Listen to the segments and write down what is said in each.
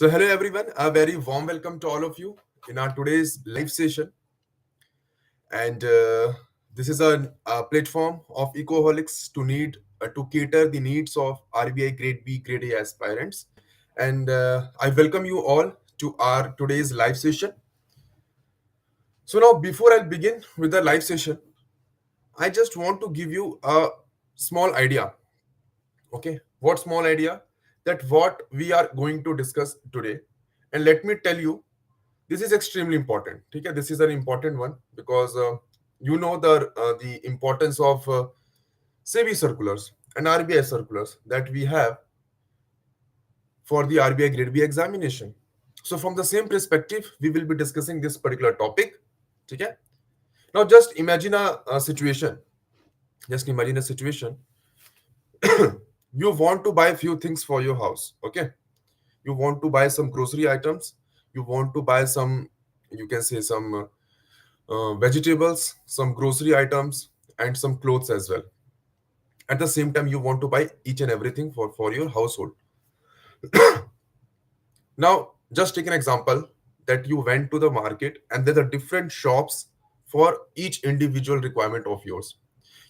Hello everyone, a very warm welcome to all of you in our today's live session. And this is a platform of ecoholics to cater the needs of RBI Grade B, Grade A aspirants. And I welcome you all to our today's live session. So now, before I begin with the live session, I just want to give you a small idea. Okay, what small idea? That what we are going to discuss today. And let me tell you, this is extremely important. Okay, this is an important one because you know the importance of SEBI circulars and RBI circulars that we have for the RBI Grade B examination. So from the same perspective, we will be discussing this particular topic. Okay. Now just imagine a situation. Just imagine a situation. You want to buy a few things for your house. Okay. You want to buy some grocery items. You want to buy some, you can say some vegetables, some grocery items, and some clothes as well. At the same time, you want to buy each and everything for your household. Now, just take an example that you went to the market and there are different shops for each individual requirement of yours.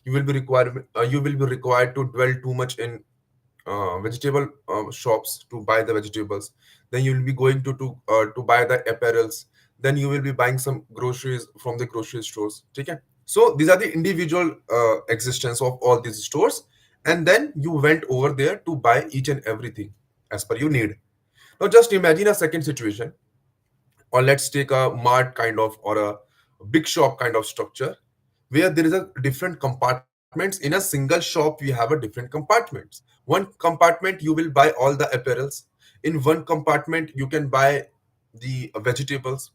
You will be required to dwell too much in vegetable shops to buy the vegetables. Then you will be going to buy the apparels. Then you will be buying some groceries from the grocery stores. Okay. So these are the individual existence of all these stores, and then you went over there to buy each and everything as per your need. Now just imagine a second situation, or let's take a mart kind of or a big shop kind of structure where there is a different compartments. In a single shop we have a different compartments. One compartment you will buy all the apparels. In one compartment you can buy the vegetables,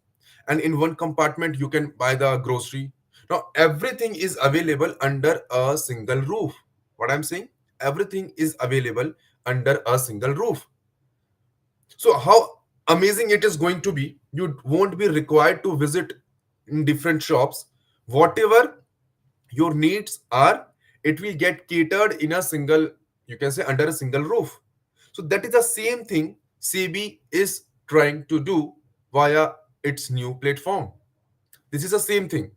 and in one compartment you can buy the grocery. Now everything is available under a single roof. What I'm saying, everything is available under a single roof. So how amazing it is going to be. You won't be required to visit in different shops. Whatever your needs are, it will get catered in a single, you can say, under a single roof. So that is the same thing SEBI is trying to do via its new platform. This is the same thing.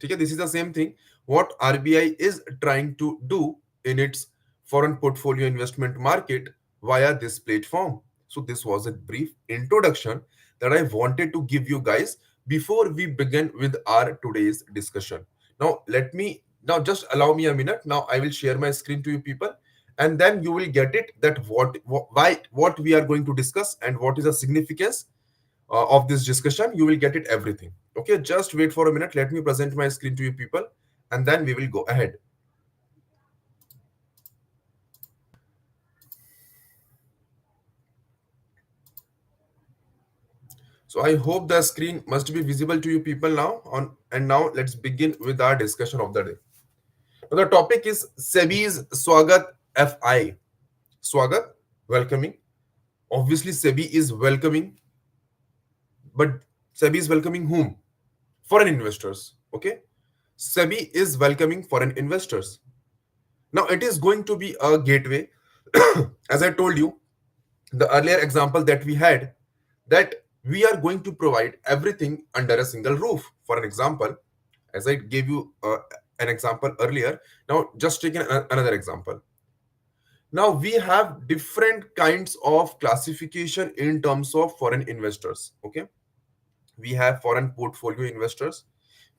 Okay, this is the same thing what RBI is trying to do in its foreign portfolio investment market via this platform. So this was a brief introduction that I wanted to give you guys before we begin with our today's discussion. Now just allow me a minute. Now I will share my screen to you people, and then you will get it that what we are going to discuss and what is the significance of this discussion. You will get it everything. Okay, just wait for a minute. Let me present my screen to you people, and then we will go ahead. So I hope the screen must be visible to you people now. On and now let's begin with our discussion of the day. Now the topic is SEBI's Swagat FI. Swagat, welcoming. Obviously, SEBI is welcoming, but SEBI is welcoming whom? Foreign investors. Okay, SEBI is welcoming foreign investors. Now it is going to be a gateway. As I told you, the earlier example that we had, that we are going to provide everything under a single roof. For an example, as I gave you an example earlier, now just take another example. Now we have different kinds of classification in terms of foreign investors. Okay, we have foreign portfolio investors,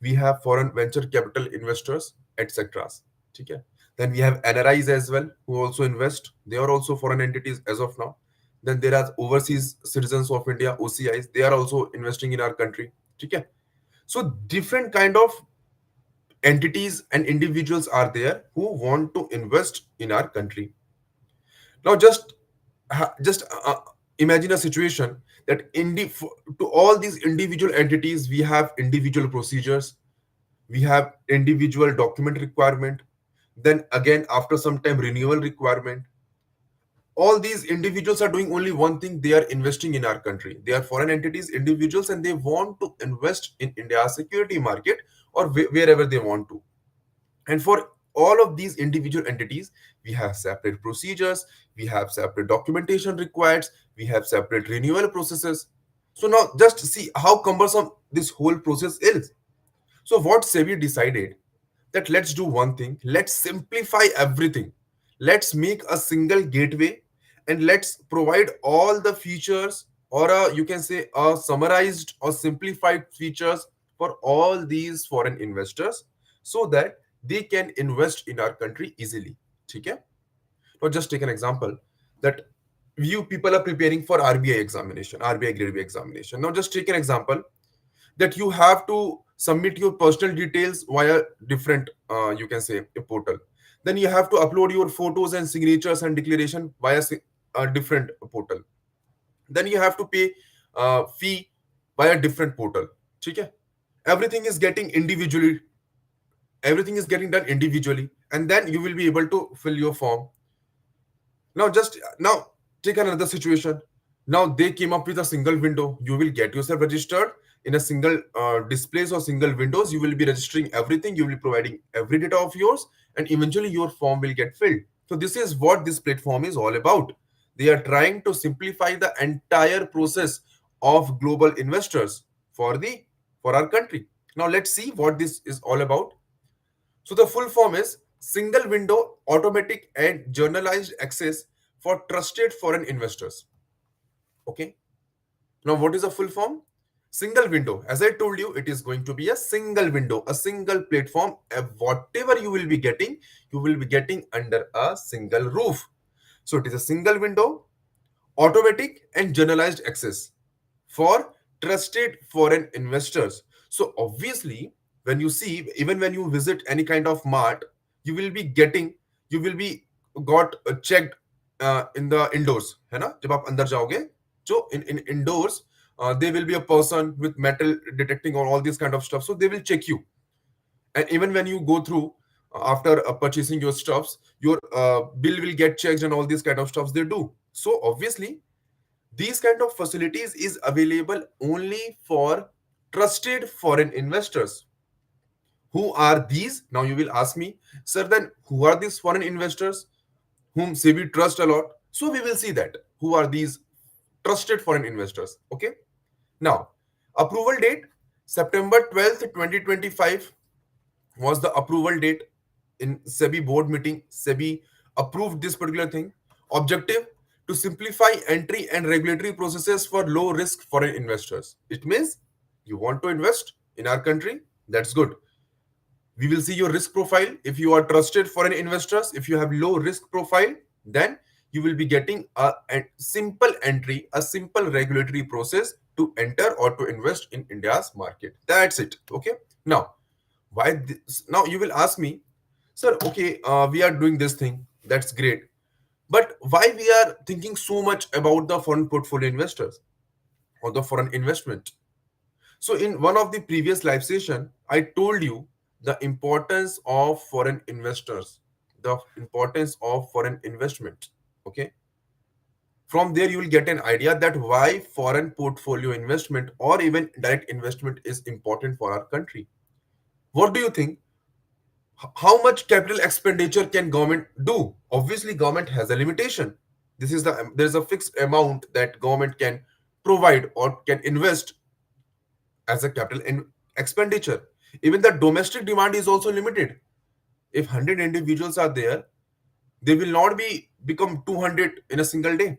we have foreign venture capital investors, etc. Okay. Then we have NRIs as well who also invest. They are also foreign entities as of now. Then there are overseas citizens of India, OCIs. They are also investing in our country. Okay. So different kind of entities and individuals are there who want to invest in our country. Now just imagine a situation that to all these individual entities we have individual procedures, we have individual document requirement, then again after some time renewal requirement. All these individuals are doing only one thing: they are investing in our country. They are foreign entities, individuals, and they want to invest in India's security market or wherever they want to. And for all of these individual entities, we have separate procedures, we have separate documentation required, we have separate renewal processes. So now just see how cumbersome this whole process is. So what SEBI decided, that let's do one thing, let's simplify everything. Let's make a single gateway and let's provide all the features, or you can say a summarized or simplified features for all these foreign investors, so that they can invest in our country easily. Okay? Now just take an example that you people are preparing for RBI examination, RBI grade B examination. Now just take an example that you have to submit your personal details via different you can say a portal. Then you have to upload your photos and signatures and declaration via a different portal. Then you have to pay fee via different portal. Okay? everything is getting individually Everything is getting done individually, and then you will be able to fill your form. Now take another situation. Now they came up with a single window. You will get yourself registered in a single displays or single windows. You will be registering everything. You will be providing every data of yours, and eventually your form will get filled. So this is what this platform is all about. They are trying to simplify the entire process of global investors for our country. Now let's see what this is all about. So the full form is single window automatic and journalized access for trusted foreign investors. Okay. Now what is a full form? Single window. As I told you, it is going to be a single window, a single platform. Whatever you will be getting under a single roof. So it is a single window, automatic and generalized access for trusted foreign investors. So obviously, when you see, even when you visit any kind of mart, you will be getting, you will be got checked in the indoors, है ना? जब आप अंदर जाओगे, so in indoors, there will be a person with metal detecting or all this kind of stuff. So they will check you, and even when you go through after purchasing your stuffs, your bill will get checked and all these kind of stuffs they do. So obviously these kind of facilities is available only for trusted foreign investors. Who are these? Now you will ask me, sir, then who are these foreign investors whom SEBI trust a lot? So we will see that. Who are these trusted foreign investors? Okay. Now, approval date September 12th, 2025 was the approval date in SEBI board meeting. SEBI approved this particular thing. Objective to simplify entry and regulatory processes for low risk foreign investors. It means you want to invest in our country, that's good. We will see your risk profile. If you are trusted foreign investors, if you have low risk profile, then you will be getting a simple entry, a simple regulatory process to enter or to invest in India's market. That's it. Okay. Now, why this? Now you will ask me, sir, okay, we are doing this thing. That's great. But why we are thinking so much about the foreign portfolio investors or the foreign investment? So in one of the previous live session, I told you the importance of foreign investors, the importance of foreign investment. Okay. From there, you will get an idea that why foreign portfolio investment or even direct investment is important for our country. What do you think? How much capital expenditure can government do? Obviously, government has a limitation. There's a fixed amount that government can provide or can invest as a expenditure. Even the domestic demand is also limited. If 100 individuals are there, they will not be become 200 in a single day.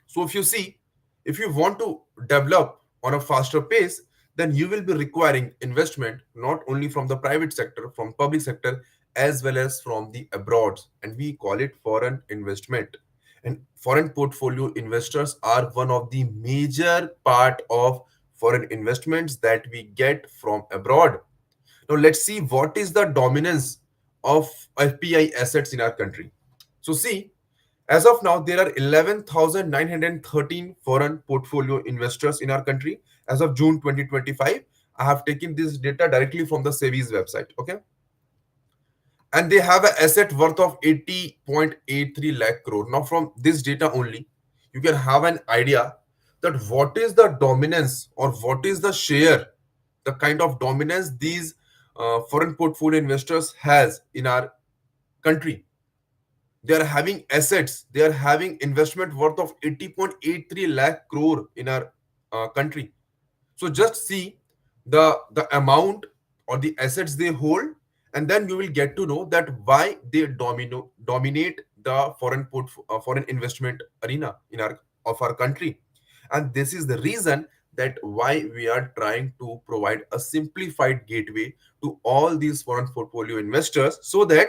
So if you see, if you want to develop on a faster pace, then you will be requiring investment not only from the private sector, from public sector, as well as from the abroad. And we call it foreign investment. And foreign portfolio investors are one of the major part of foreign investments that we get from abroad. Now let's see what is the dominance of FPI assets in our country. So see, as of now, there are 11,913 foreign portfolio investors in our country. As of June 2025, I have taken this data directly from the SEBI's website. Okay. And they have an asset worth of 80.83 lakh crore. Now, from this data only, you can have an idea that what is the dominance or what is the share, the kind of dominance these foreign portfolio investors has in our country. They are having assets, they are having investment worth of 80.83 lakh crore in our country. So just see the amount or the assets they hold, and then you will get to know that why they dominate the foreign investment arena in our country. And this is the reason that why we are trying to provide a simplified gateway to all these foreign portfolio investors, so that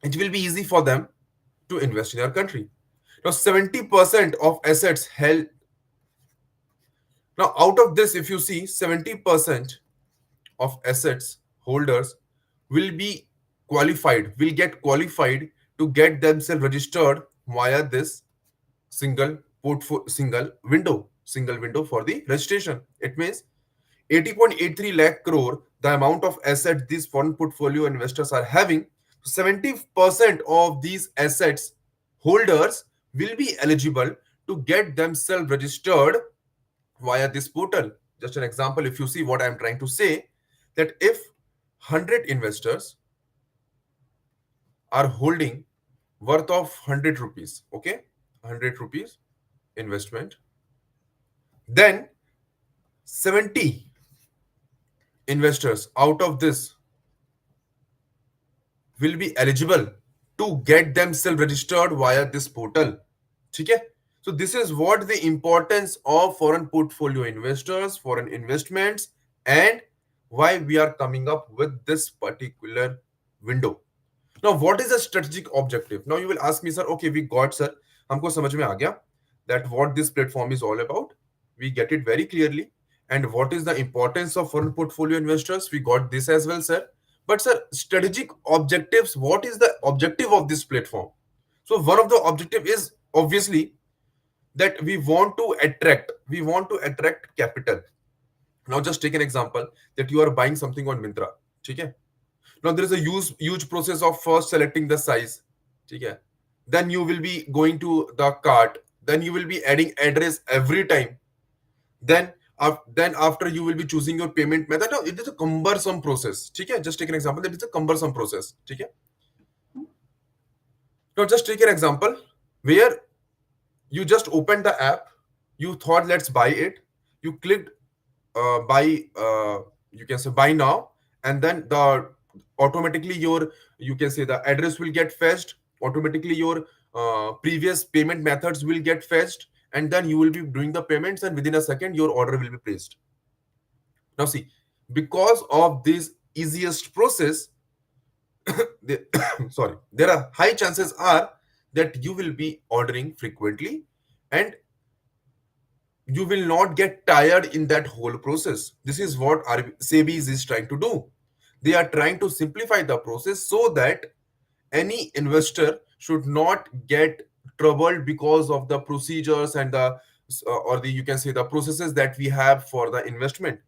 it will be easy for them to invest in our country. Now 70% of assets held, now out of this, if you see, 70% of assets holders will be will get qualified to get themselves registered via this single window for the registration. It means 80.83 lakh crore, the amount of asset these foreign portfolio investors are having. 70% of these assets holders will be eligible to get themselves registered via this portal. Just an example, if you see what I'm trying to say, that if 100 investors are holding worth of 100 rupees, okay, 100 rupees investment, then 70 investors out of this will be eligible to get themselves registered via this portal. ठीक है? So this is what the importance of foreign portfolio investors, foreign investments, and why we are coming up with this particular window. Now, what is the strategic objective? Now you will ask me, sir, okay, we got, sir, हमको समझ में आ गया that what this platform is all about. We get it very clearly. And what is the importance of foreign portfolio investors? We got this as well, sir. But sir, strategic objectives, what is the objective of this platform? So one of the objective is obviously that we want to attract capital. Now just take an example that you are buying something on Mintra. Okay? Now there is a huge process of first selecting the size. Okay? Then you will be going to the cart. Then you will be adding address every time. Then after you will be choosing your payment method. Now it is a cumbersome process. Okay? Just take an example that it's a cumbersome process. Okay? Now just take an example where you just opened the app, you thought let's buy it, you clicked buy, you can say buy now, and then the automatically your, you can say, the address will get fetched, automatically your previous payment methods will get fetched, and then you will be doing the payments, and within a second your order will be placed. Now see, because of this easiest process, the, sorry, there are high chances are that you will be ordering frequently, and you will not get tired in that whole process. This is what SEBI is trying to do. They are trying to simplify the process so that any investor should not get troubled because of the procedures and the or the, you can say, the processes that we have for the investment.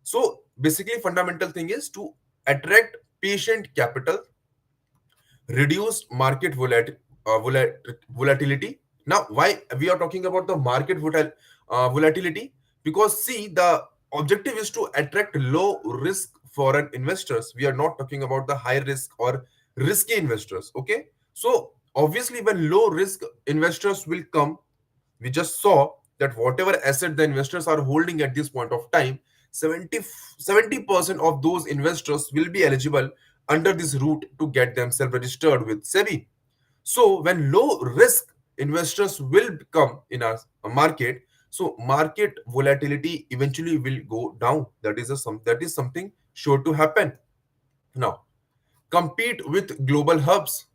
So basically fundamental thing is to attract patient capital, reduce market volatility. Now, why we are talking about the market volatility? Because see, the objective is to attract low risk foreign investors. We are not talking about the high risk or risky investors. Okay, so obviously, when low risk investors will come, we just saw that whatever asset the investors are holding at this point of time, 70% of those investors will be eligible under this route to get themselves registered with SEBI. So when low risk investors will come in our market, so market volatility eventually will go down. That is something sure to happen. Now, compete with global hubs.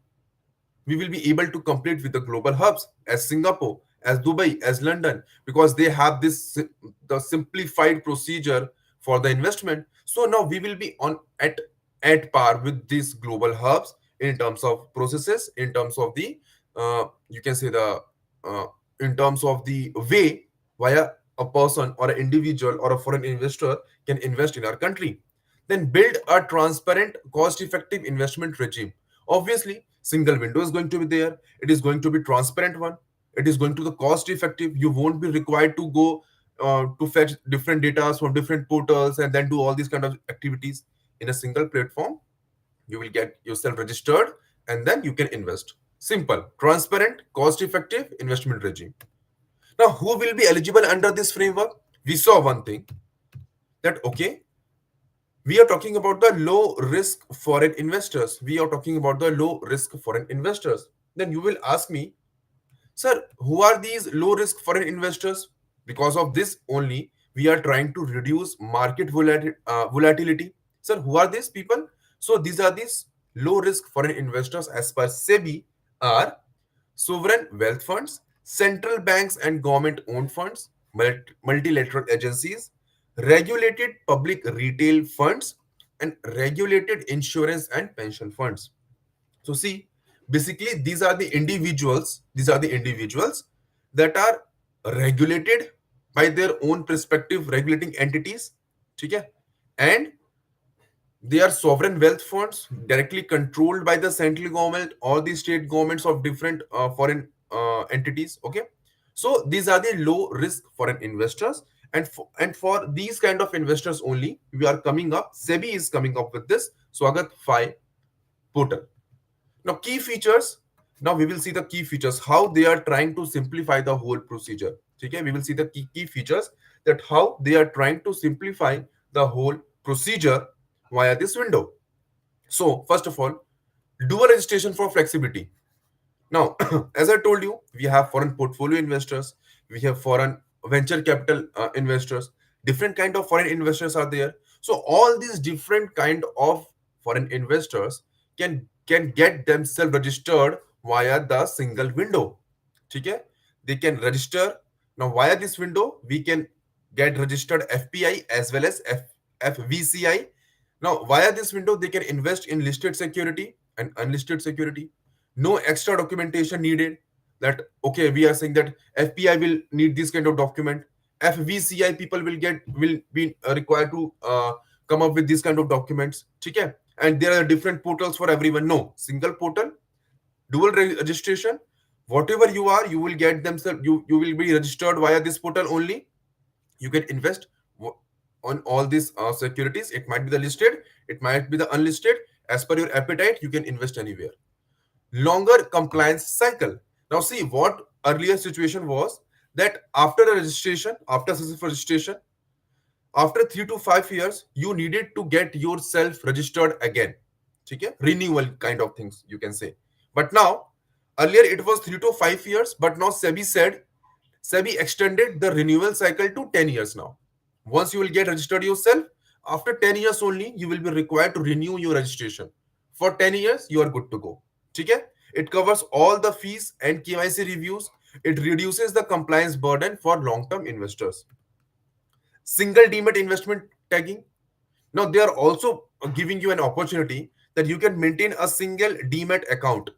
We will be able to compete with the global hubs as Singapore, as Dubai, as London, because they have the simplified procedure for the investment. So now we will be on at par with these global hubs in terms of processes, in terms of the you can say the uh, in terms of the way via a person or an individual or a foreign investor can invest in our country. Then build a transparent, cost-effective investment regime. Obviously, single window is going to be there. It is going to be transparent one. It is going to the cost-effective. You won't be required to go to fetch different data from different portals and then do all these kind of activities in a single platform. You will get yourself registered, and then you can invest. Simple, transparent, cost effective investment regime. Now, who will be eligible under this framework? We saw one thing, that okay, we are talking about the low risk foreign investors. We are talking about the low risk foreign investors. Then you will ask me, sir, who are these low risk foreign investors? Because of this only, we are trying to reduce market volatility. Sir, who are these people? So these are these low risk foreign investors as per SEBI are sovereign wealth funds, central banks and government owned funds, multilateral agencies, regulated public retail funds, and regulated insurance and pension funds. So see, basically these are the individuals that are regulated by their own respective regulating entities. Okay? And they are sovereign wealth funds directly controlled by the central government or the state governments of different foreign entities. Okay, so these are the low risk foreign investors, and for these kind of investors only, we are coming up. SEBI is coming up with this Swagat 5 portal. Now, key features. Now we will see the key features, how they are trying to simplify the whole procedure. Okay, we will see the key features, that how they are trying to simplify the whole procedure via this window. So, first of all, dual registration for flexibility. Now, as I told you, we have foreign portfolio investors, we have foreign venture capital investors, different kind of foreign investors are there. So all these different kind of foreign investors can get themselves registered via the single window. Okay? They can register. Now via this window, we can get registered FPI as well as FVCI. Now via this window, they can invest in listed security and unlisted security. No extra documentation needed. That okay, we are saying that FPI will need this kind of document, FVCI people will be required to come up with these kind of documents. Okay, and there are different portals for everyone. No, single portal, dual registration. Whatever you are, you will get themselves, you will be registered via this portal only. You can invest on all these securities. It might be the listed, it might be the unlisted. As per your appetite, you can invest anywhere. Longer compliance cycle. Now see, what earlier situation was, that after a registration, after successful registration, after 3 to 5 years, you needed to get yourself registered again. Okay? Renewal kind of things you can say. But now, earlier it was 3 to 5 years, but now SEBI extended the renewal cycle to 10 years now. Once you will get registered yourself, after 10 years only, you will be required to renew your registration. For 10 years, you are good to go. Okay? It covers all the fees and KYC reviews. It reduces the compliance burden for long-term investors. Single demat investment tagging. Now, they are also giving you an opportunity that you can maintain a single demat account.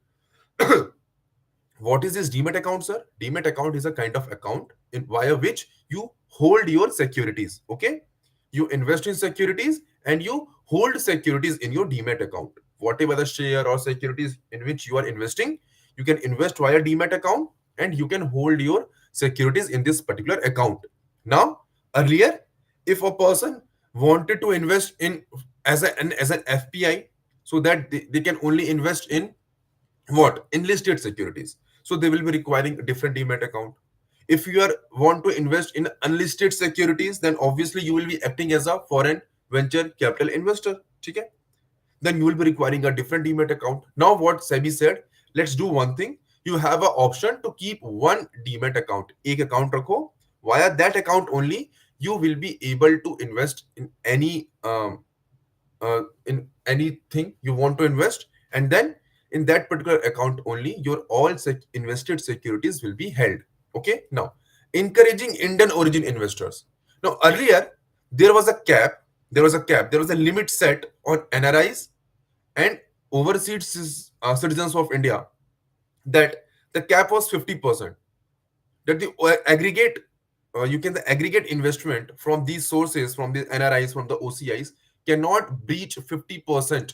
What is this demat account, sir? Demat account is a kind of account in via which you hold your securities. Okay, you invest in securities and you hold securities in your demat account. Whatever the share or securities in which you are investing, you can invest via demat account and you can hold your securities in this particular account. Now, earlier, if a person wanted to invest in as an FPI, so that they can only invest in what, enlisted securities, so they will be requiring a different demat account. If you are want to invest in unlisted securities, then obviously you will be acting as a foreign venture capital investor. Okay, then you will be requiring a different demat account. Now what SEBI said, let's do one thing. You have an option to keep one demat account. Ek account rakho. Via that account only, you will be able to invest in anything you want to invest, and then in that particular account only, your all invested securities will be held. Okay, now encouraging Indian origin investors. Now earlier, there was a cap, there was a limit set on NRIs and overseas citizens of India, that the cap was 50%, that the aggregate you can the aggregate investment from these sources, from the NRIs, from the OCIs, cannot breach 50%.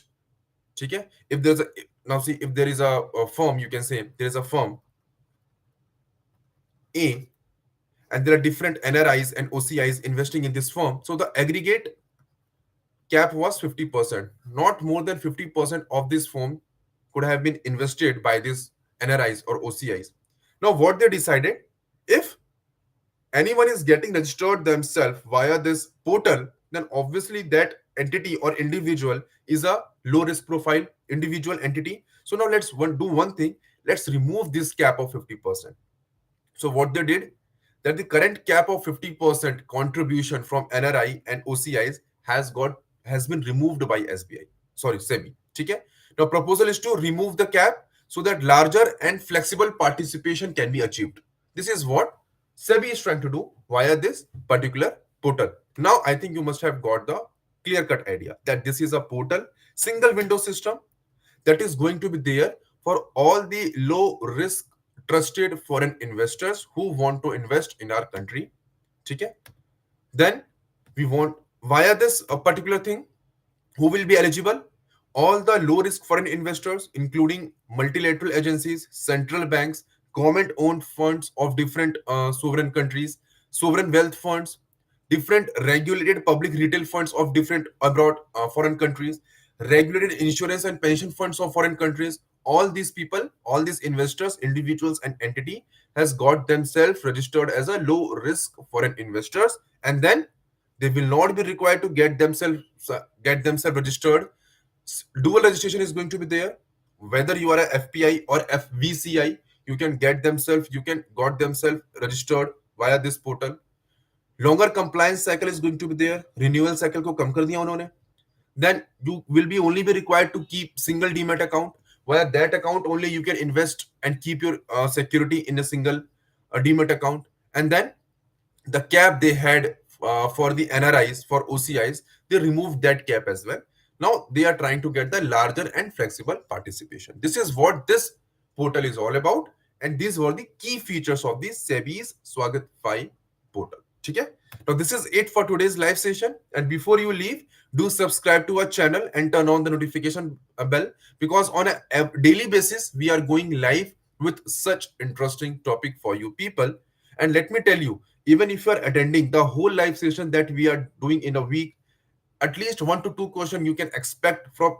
Okay, if there's a, now see, if there is a firm, you can say there is a firm A, and there are different NRIs and OCIs investing in this firm, so the aggregate cap was 50%. Not more than 50% of this firm could have been invested by these NRIs or OCIs. Now, what they decided, if anyone is getting registered themselves via this portal, then obviously that entity or individual is a low risk profile individual entity. So now do one thing. Let's remove this cap of 50%. So what they did, that the current cap of 50% contribution from NRI and OCIs has been removed by SBI. Sorry, SEBI. Okay? Now proposal is to remove the cap so that larger and flexible participation can be achieved. This is what SEBI is trying to do via this particular portal. Now I think you must have got the clear cut idea that this is a portal, single window system that is going to be there for all the low risk trusted foreign investors who want to invest in our country. Okay? Then we want via this particular thing, who will be eligible? All the low risk foreign investors, including multilateral agencies, central banks, government owned funds of different sovereign countries, sovereign wealth funds, different regulated public retail funds of different abroad foreign countries, regulated insurance and pension funds of foreign countries. All these people, all these investors, individuals and entity has got themselves registered as a low risk foreign investors, and then they will not be required to get themselves registered. Dual registration is going to be there. Whether you are a FPI or FVCI, you can got themselves registered via this portal. Longer compliance cycle is going to be there. Renewal cycle को कम कर दिया उन्होंने. Then you will be only be required to keep single demat account. Via that account only you can invest and keep your security in a single demat account. And then the cap they had for the NRIs, for OCIs, they removed that cap as well. Now they are trying to get the larger and flexible participation. This is what this portal is all about, and these were the key features of the SEBI's Swagat 5 portal. Okay? Now this is it for today's live session, and before you leave, do subscribe to our channel and turn on the notification bell, because on a daily basis we are going live with such interesting topic for you people. And let me tell you, even if you are attending the whole live session that we are doing in a week, at least 1 to 2 questions you can expect from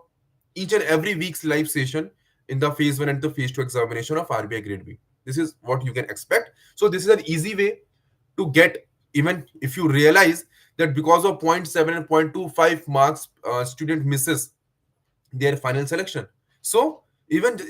each and every week's live session in the phase 1 and the phase 2 examination of RBI grade B. This is what you can expect. So this is an easy way to get, even if you realize that because of zero point 0.7 and 0.25 marks student misses their final selection. So even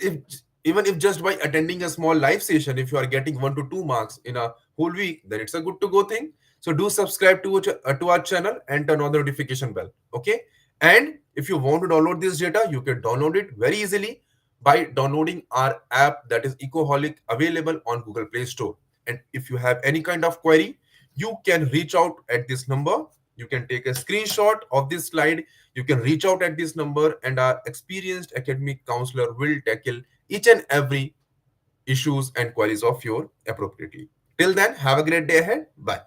if just by attending a small live session, if you are getting 1 to 2 marks in a whole week, then it's a good to go thing. So do subscribe to our channel and turn on the notification bell. Okay. And if you want to download this data, you can download it very easily by downloading our app, that is Ecoholic, available on Google Play Store. And if you have any kind of query, you can reach out at this number. You can take a screenshot of this slide. You can reach out at this number, and our experienced academic counselor will tackle each and every issues and queries of your appropriately. Till then, have a great day ahead. Bye.